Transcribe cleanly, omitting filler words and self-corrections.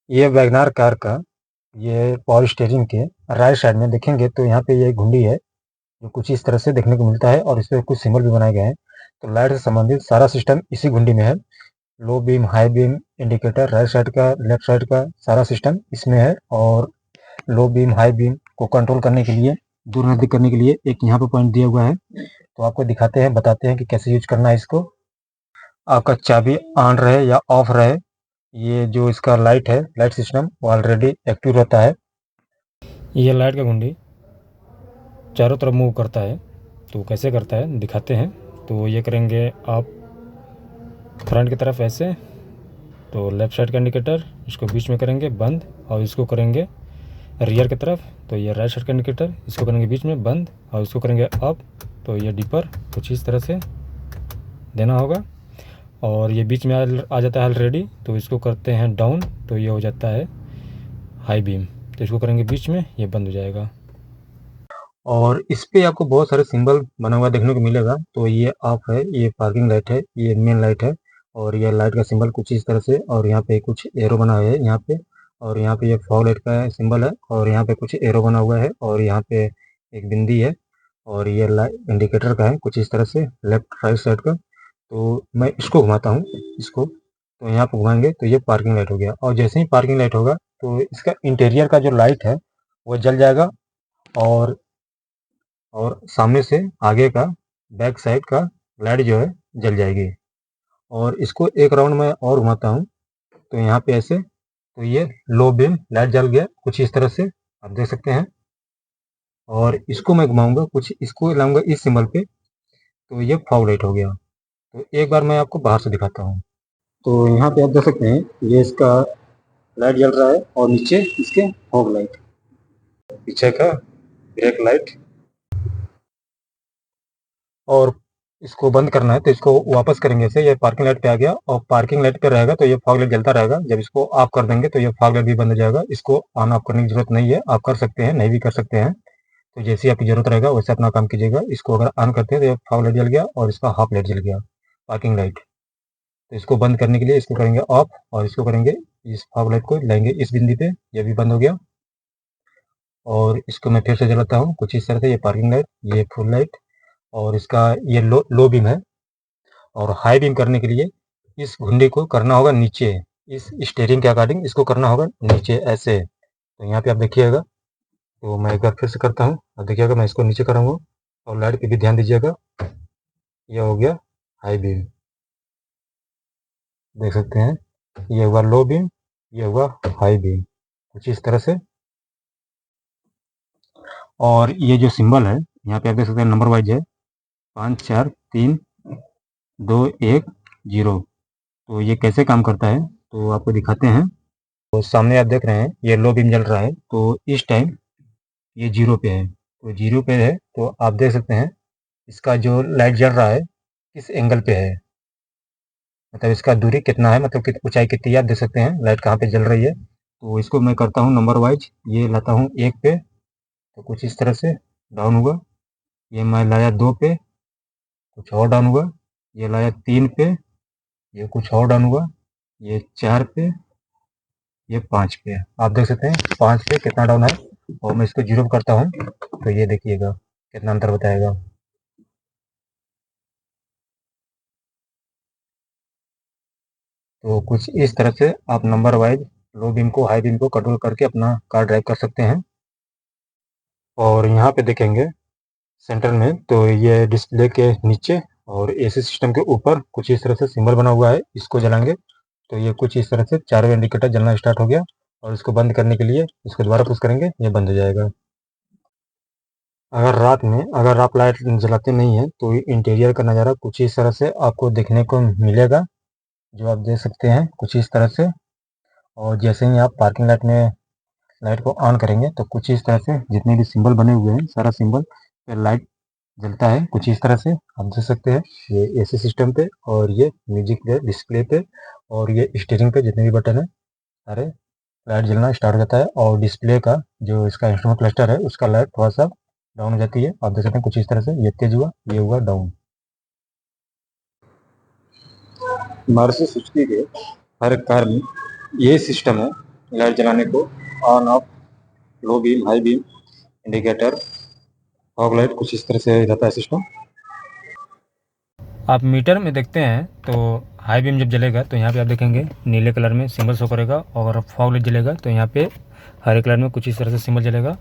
ये WagonR car का ये पावर स्टीयरिंग के राइट साइड में देखेंगे तो यहाँ पे ये घुंडी है जो कुछ इस तरह से देखने को मिलता है और इस पे कुछ सिंबल भी बनाए गए हैं। तो लाइट से संबंधित सारा सिस्टम इसी घुंडी में है। Low beam, high beam, indicator, right side का, लेफ्ट साइड का सारा सिस्टम इसमें है। और लो बीम, हाई बीम को कंट्रोल करने के लिए, दूर नज़दीक करने के लिए एक यहाँ पे पॉइंट दिया हुआ है। तो आपको दिखाते हैं, बताते हैं कि कैसे यूज करना है इसको। आपका चाबी ऑन रहे या ऑफ रहे, ये जो इसका लाइट है, लाइट सिस्टम वो ऑलरेडी एक्टिव रहता है। ये लाइट का घुंडी चारों तरफ मूव करता है। तो कैसे करता है दिखाते हैं। तो ये करेंगे आप फ्रंट की तरफ ऐसे, तो लेफ्ट साइड का इंडिकेटर इसको बीच में करेंगे बंद, और इसको करेंगे रियर की तरफ, तो ये राइट साइड का इंडिकेटर इसको करेंगे बीच में बंद, और इसको करेंगे अप, तो ये डिपर कुछ इस तरह से देना होगा। और ये बीच में आ जाता है ऑलरेडी, तो इसको करते हैं डाउन, तो ये हो जाता है हाई बीम, तो इसको करेंगे बीच में, ये बंद हो जाएगा। और इस पे आपको बहुत सारे सिंबल बना हुआ देखने को मिलेगा। तो ये ऑफ है, ये पार्किंग लाइट है, ये मेन लाइट है, और ये लाइट का सिंबल कुछ इस तरह से, और यहाँ पे कुछ एरो बना हुआ है यहाँ पे, और यहाँ पे ये फॉग लाइट का सिंबल है, और यहाँ पे कुछ एरो बना हुआ है, और यहाँ पे एक बिंदी है, और ये लाइट इंडिकेटर का है कुछ इस तरह से लेफ्ट राइट साइड का। तो मैं इसको घुमाता हूँ, इसको, तो यहाँ पे घुमाएंगे तो ये पार्किंग लाइट हो गया। और जैसे ही पार्किंग लाइट होगा तो इसका इंटीरियर का जो लाइट है वो जल जाएगा, और सामने से आगे का, बैक साइड का लाइट जो है जल जाएगी। और इसको एक राउंड में और घुमाता हूँ, तो यहाँ पे ऐसे, तो ये लो बीम लाइट जल गया कुछ इस तरह से, आप देख सकते हैं। और इसको मैं घुमाऊंगा कुछ, इसको लाऊंगा इस सिंबल पे, तो ये फॉग लाइट हो गया। तो एक बार मैं आपको बाहर से दिखाता हूँ। तो यहाँ पे आप देख सकते हैं ये इसका लाइट जल रहा है, और नीचे इसके फॉग लाइट, पीछे का ब्रेक लाइट। और इसको बंद करना है तो इसको वापस करेंगे ऐसे, ये पार्किंग लाइट पे आ गया, और पार्किंग लाइट पे रहेगा तो ये फॉग लाइट जलता रहेगा। जब इसको ऑफ कर देंगे तो ये फॉग लाइट भी बंद हो जाएगा। इसको ऑन ऑफ करने की जरूरत नहीं है, आप कर सकते हैं, नहीं भी कर सकते हैं। तो जैसे ही आपकी जरूरत रहेगा वैसे अपना काम कीजिएगा। इसको अगर ऑन करते हैं तो ये फॉग लाइट जल गया और इसका हाफ लाइट जल गया, पार्किंग लाइट। तो इसको बंद करने के लिए इसको करेंगे ऑफ, और इसको करेंगे, इस फॉग लाइट को लाएंगे इस बिंदी पे, ये भी बंद हो गया। और इसको मैं फिर से जलाता हूँ कुछ इस तरह से, ये पार्किंग लाइट, ये फुल लाइट, और इसका ये लो बीम है। और हाई बीम करने के लिए इस घुंडी को करना होगा नीचे, इस स्टीयरिंग के अकॉर्डिंग इसको करना होगा नीचे ऐसे। तो यहाँ पे आप देखिएगा, तो मैं एक बार फिर से करता हूँ, अब देखिएगा मैं इसको नीचे कराऊंगा। और लाइट पे भी ध्यान दीजिएगा, यह हो गया हाई बीम, देख सकते हैं। ये हुआ लो बीम, ये हुआ हाई बीम, कुछ इस तरह से। और ये जो सिंबल है यहाँ पे आप देख सकते हैं नंबर वाइज है, 54321 तो ये कैसे काम करता है तो आपको दिखाते हैं। तो सामने आप देख रहे हैं ये लो बीम जल रहा है, तो इस टाइम ये जीरो पे है, तो जीरो पे है तो आप देख सकते हैं इसका जो लाइट जल रहा है किस एंगल पे है, मतलब इसका दूरी कितना है, मतलब ऊंचाई कितनी है, आप देख सकते हैं लाइट कहाँ पे जल रही है। तो इसको मैं करता हूँ नंबर वाइज, ये लाता हूँ 1 पे, तो कुछ इस तरह से डाउन हुआ। ये मैं लाया 2 पे, कुछ और डाउन हुआ। ये लाया 3 पे, ये कुछ और डाउन हुआ। ये 4 पे, ये 5 पे, आप देख सकते हैं 5 पे कितना डाउन है। और मैं इसको जीरो करता हूँ तो ये देखिएगा कितना अंतर बताएगा। तो कुछ इस तरह से आप नंबर वाइज लो बीम को, हाई बीम को कंट्रोल करके अपना कार ड्राइव कर सकते हैं। और यहाँ पे देखेंगे सेंटर में, तो ये डिस्प्ले के नीचे और एसी सिस्टम के ऊपर कुछ इस तरह से सिंबल बना हुआ है, इसको जलाएंगे तो ये कुछ इस तरह से चारों इंडिकेटर जलना स्टार्ट हो गया। और इसको बंद करने के लिए इसको दोबारा पुश करेंगे, ये बंद हो जाएगा। अगर रात में अगर आप लाइट जलाते नहीं हैं तो इंटीरियर का नज़ारा कुछ इस तरह से आपको देखने को मिलेगा, जो आप देख सकते हैं कुछ इस तरह से। और जैसे ही आप पार्किंग लाइट में लाइट को ऑन करेंगे तो कुछ इस तरह से जितने भी सिंबल बने हुए हैं सारा सिंबल पे लाइट जलता है कुछ इस तरह से, आप देख सकते हैं। ये एसी सिस्टम पे, और ये म्यूजिक पे, डिस्प्ले पे, और ये स्टीयरिंग पे जितने भी बटन है सारे लाइट जलना स्टार्ट हो जाता है। और डिस्प्ले का जो इसका इंस्ट्रूमेंट क्लस्टर है उसका लाइट थोड़ा सा डाउन हो जाती है, आप देख सकते हैं कुछ इस तरह से, ये तेज हुआ, ये हुआ डाउन। मारुति सुजुकी के हर कार में ये सिस्टम है, लाइट जलाने को on off, low beam, high beam, indicator, fog light, कुछ इस तरह से रहता है सिस्टम। आप मीटर में देखते हैं तो हाई बीम जब जलेगा तो यहाँ पे आप देखेंगे नीले कलर में सिंबल शो करेगा, और फॉग लाइट जलेगा तो यहाँ पे हरे कलर में कुछ इस तरह से सिंबल जलेगा।